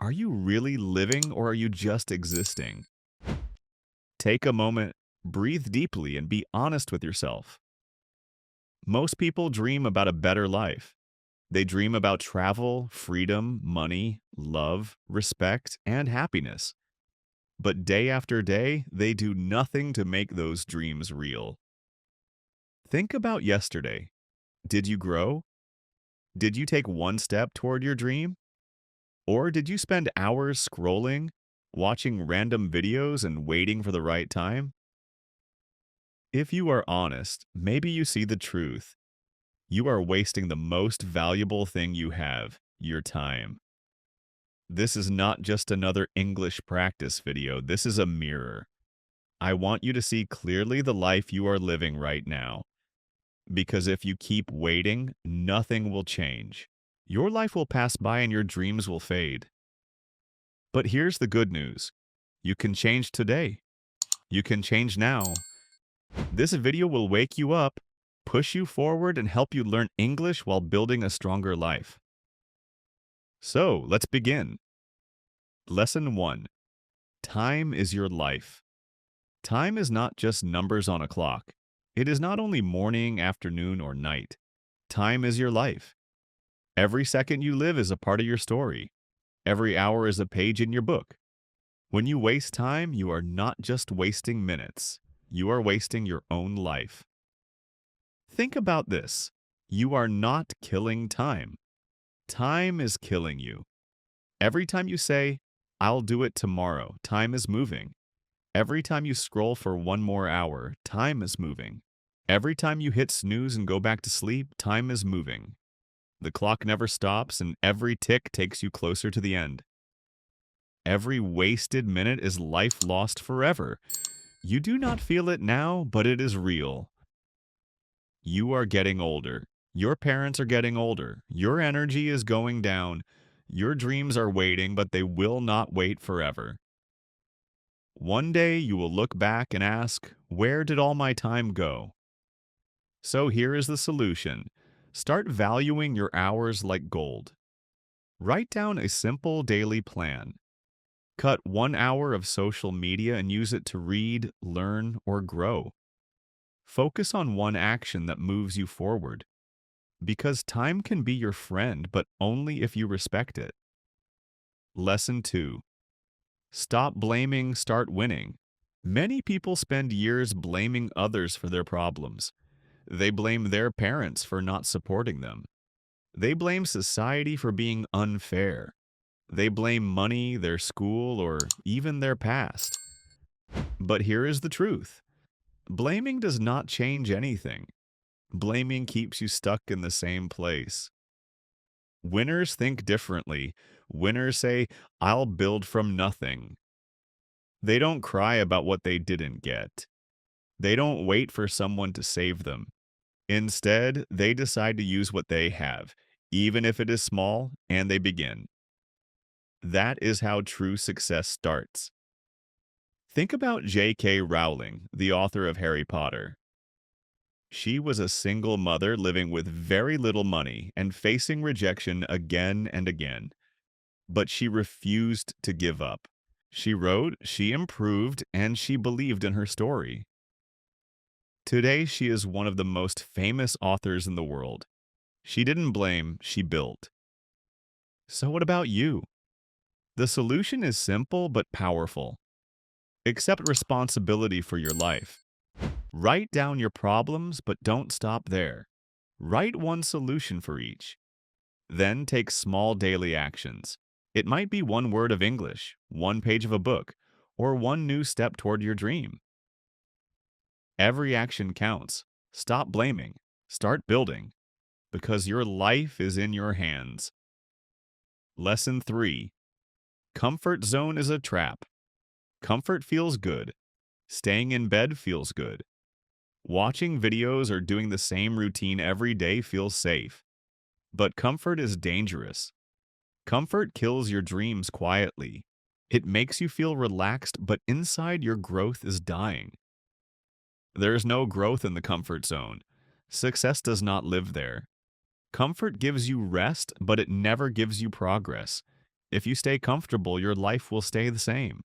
Are you really living or are you just existing? Take a moment, breathe deeply, and be honest with yourself. Most people dream about a better life. They dream about travel, freedom, money, love, respect, and happiness. But day after day, they do nothing to make those dreams real. Think about yesterday. Did you grow? Did you take one step toward your dream? Or did you spend hours scrolling, watching random videos, and waiting for the right time? If you are honest, maybe you see the truth. You are wasting the most valuable thing you have, your time. This is not just another English practice video, this is a mirror. I want you to see clearly the life you are living right now. Because if you keep waiting, nothing will change. Your life will pass by and your dreams will fade. But here's the good news. You can change today. You can change now. This video will wake you up, push you forward, and help you learn English while building a stronger life. So, let's begin. Lesson 1. Time is your life. Time is not just numbers on a clock. It is not only morning, afternoon, or night. Time is your life. Every second you live is a part of your story. Every hour is a page in your book. When you waste time, you are not just wasting minutes. You are wasting your own life. Think about this. You are not killing time. Time is killing you. Every time you say, I'll do it tomorrow, time is moving. Every time you scroll for one more hour, time is moving. Every time you hit snooze and go back to sleep, time is moving. The clock never stops, and every tick takes you closer to the end. Every wasted minute is life lost forever. You do not feel it now, but it is real. You are getting older. Your parents are getting older. Your energy is going down. Your dreams are waiting, but they will not wait forever. One day you will look back and ask, where did all my time go? So here is the solution. Start valuing your hours like gold. Write down a simple daily plan. Cut 1 hour of social media and use it to read, learn, or grow. Focus on one action that moves you forward. Because time can be your friend, but only if you respect it. Lesson 2. Stop blaming, start winning. Many people spend years blaming others for their problems. They blame their parents for not supporting them. They blame society for being unfair. They blame money, their school, or even their past. But here is the truth. Blaming does not change anything. Blaming keeps you stuck in the same place. Winners think differently. Winners say, I'll build from nothing. They don't cry about what they didn't get. They don't wait for someone to save them. Instead, they decide to use what they have, even if it is small, and they begin. That is how true success starts. Think about J.K. Rowling, the author of Harry Potter. She was a single mother living with very little money and facing rejection again and again. But she refused to give up. She wrote, she improved, and she believed in her story. Today, she is one of the most famous authors in the world. She didn't blame, she built. So what about you? The solution is simple but powerful. Accept responsibility for your life. Write down your problems, but don't stop there. Write one solution for each. Then take small daily actions. It might be one word of English, one page of a book, or one new step toward your dream. Every action counts. Stop blaming. Start building. Because your life is in your hands. Lesson 3. Comfort zone is a trap. Comfort feels good. Staying in bed feels good. Watching videos or doing the same routine every day feels safe. But comfort is dangerous. Comfort kills your dreams quietly. It makes you feel relaxed, but inside your growth is dying. There is no growth in the comfort zone. Success does not live there. Comfort gives you rest, but it never gives you progress. If you stay comfortable, your life will stay the same.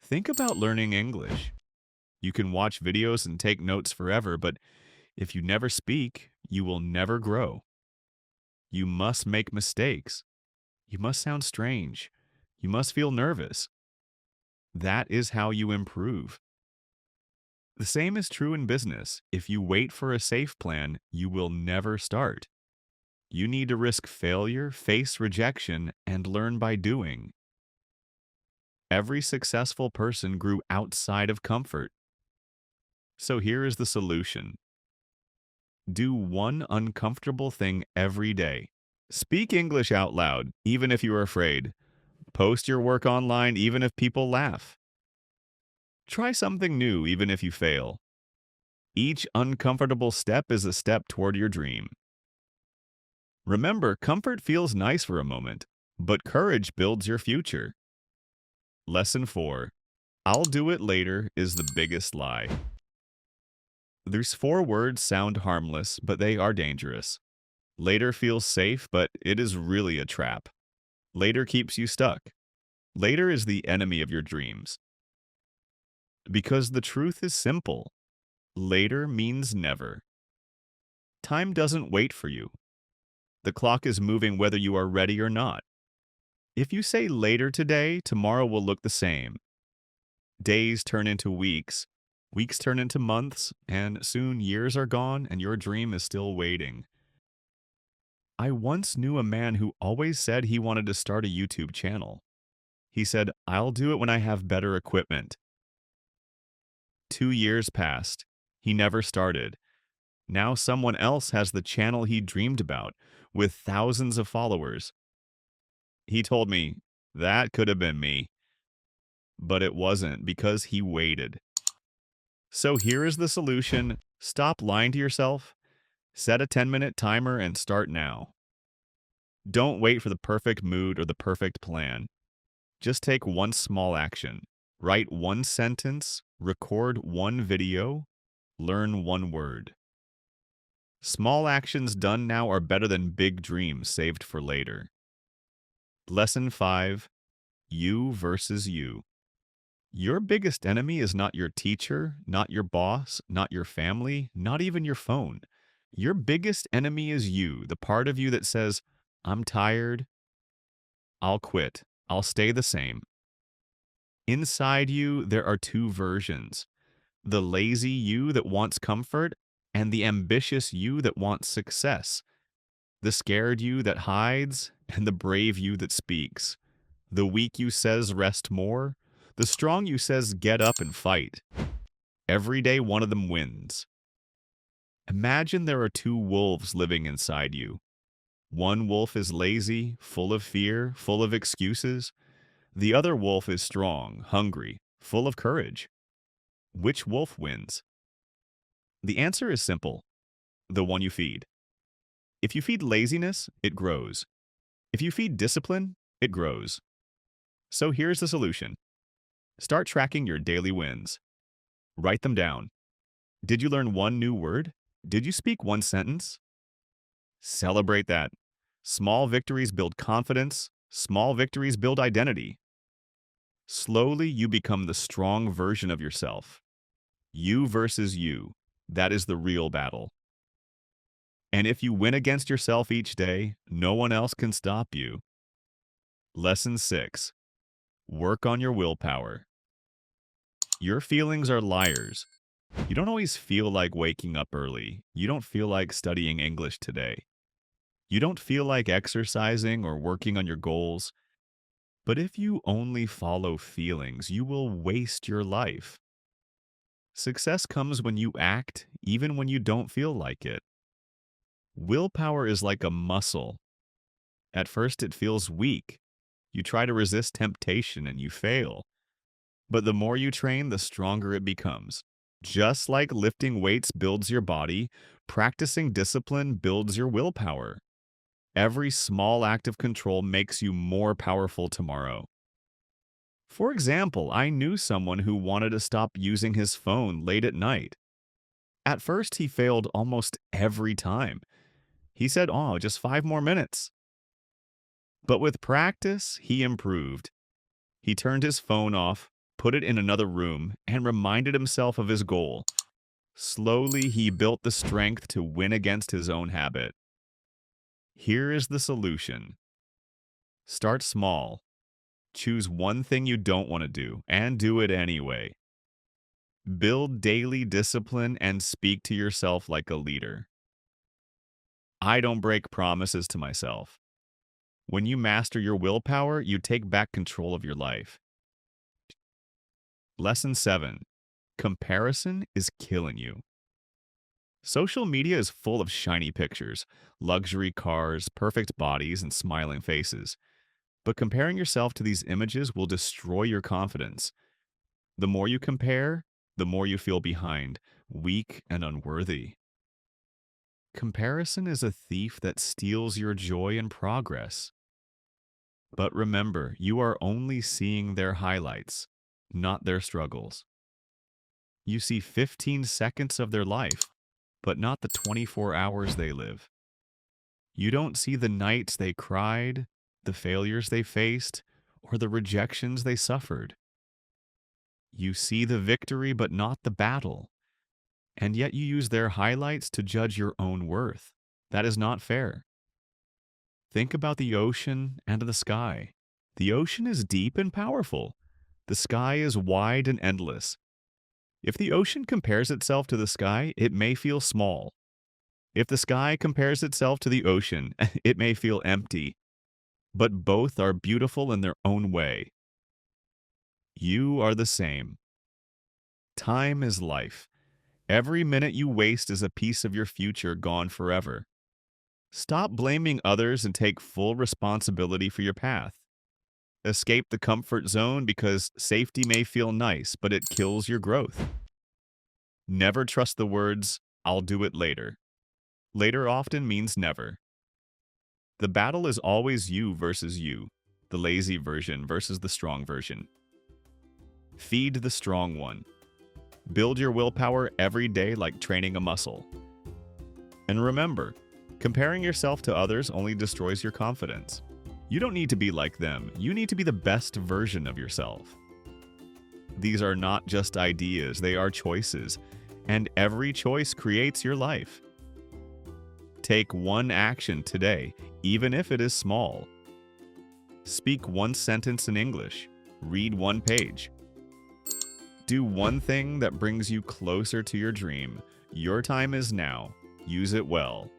Think about learning English. You can watch videos and take notes forever, but if you never speak, you will never grow. You must make mistakes. You must sound strange. You must feel nervous. That is how you improve. The same is true in business. If you wait for a safe plan, you will never start. You need to risk failure, face rejection, and learn by doing. Every successful person grew outside of comfort. So here is the solution. Do one uncomfortable thing every day. Speak English out loud, even if you are afraid. Post your work online, even if people laugh. Try something new, even if you fail. Each uncomfortable step is a step toward your dream. Remember, comfort feels nice for a moment, but courage builds your future. Lesson 4. I'll do it later is the biggest lie. These 4 words sound harmless, but they are dangerous. Later feels safe, but it is really a trap. Later keeps you stuck. Later is the enemy of your dreams. Because the truth is simple. Later means never. Time doesn't wait for you. The clock is moving whether you are ready or not. If you say later today, tomorrow will look the same. Days turn into weeks, weeks turn into months, and soon years are gone and your dream is still waiting. I once knew a man who always said he wanted to start a YouTube channel. He said, "I'll do it when I have better equipment." 2 years passed. He never started. Now someone else has the channel he dreamed about, with thousands of followers. He told me, that could have been me. But it wasn't, because he waited. So here is the solution. Stop lying to yourself. Set a 10-minute timer and start now. Don't wait for the perfect mood or the perfect plan. Just take one small action. Write one sentence, record one video, learn one word. Small actions done now are better than big dreams saved for later. Lesson 5. You versus you. Your biggest enemy is not your teacher, not your boss, not your family, not even your phone. Your biggest enemy is you, the part of you that says, "I'm tired, I'll quit, I'll stay the same." Inside you, there are 2 versions. The lazy you that wants comfort and the ambitious you that wants success. The scared you that hides and the brave you that speaks. The weak you says rest more. The strong you says get up and fight. Every day one of them wins. Imagine there are 2 wolves living inside you. One wolf is lazy, full of fear, full of excuses. The other wolf is strong, hungry, full of courage. Which wolf wins? The answer is simple. The one you feed. If you feed laziness, it grows. If you feed discipline, it grows. So here's the solution. Start tracking your daily wins. Write them down. Did you learn one new word? Did you speak one sentence? Celebrate that. Small victories build confidence. Small victories build identity. Slowly, you become the strong version of yourself. You versus you. That is the real battle. And if you win against yourself each day, no one else can stop you. Lesson 6. Work on your willpower. Your feelings are liars. You don't always feel like waking up early. You don't feel like studying English today. You don't feel like exercising or working on your goals. But if you only follow feelings, you will waste your life. Success comes when you act, even when you don't feel like it. Willpower is like a muscle. At first, it feels weak. You try to resist temptation and you fail. But the more you train, the stronger it becomes. Just like lifting weights builds your body, practicing discipline builds your willpower. Every small act of control makes you more powerful tomorrow. For example, I knew someone who wanted to stop using his phone late at night. At first, he failed almost every time. He said, "Oh, just 5 more minutes." But with practice, he improved. He turned his phone off, put it in another room, and reminded himself of his goal. Slowly, he built the strength to win against his own habit. Here is the solution. Start small. Choose one thing you don't want to do and do it anyway. Build daily discipline and speak to yourself like a leader. I don't break promises to myself. When you master your willpower, you take back control of your life. Lesson 7. Comparison is killing you. Social media is full of shiny pictures, luxury cars, perfect bodies, and smiling faces. But comparing yourself to these images will destroy your confidence. The more you compare, the more you feel behind, weak, and unworthy. Comparison is a thief that steals your joy and progress. But remember, you are only seeing their highlights, not their struggles. You see 15 seconds of their life, but not the 24 hours they live. You don't see the nights they cried, the failures they faced, or the rejections they suffered. You see the victory, but not the battle. And yet you use their highlights to judge your own worth. That is not fair. Think about the ocean and the sky. The ocean is deep and powerful. The sky is wide and endless. If the ocean compares itself to the sky, it may feel small. If the sky compares itself to the ocean, it may feel empty. But both are beautiful in their own way. You are the same. Time is life. Every minute you waste is a piece of your future gone forever. Stop blaming others and take full responsibility for your path. Escape the comfort zone because safety may feel nice, but it kills your growth. Never trust the words, "I'll do it later." Later often means never. The battle is always you versus you, the lazy version versus the strong version. Feed the strong one. Build your willpower every day like training a muscle. And remember, comparing yourself to others only destroys your confidence. You don't need to be like them. You need to be the best version of yourself. These are not just ideas, they are choices. And every choice creates your life. Take one action today, even if it is small. Speak one sentence in English. Read one page. Do one thing that brings you closer to your dream. Your time is now. Use it well.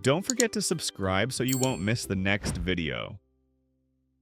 Don't forget to subscribe so you won't miss the next video.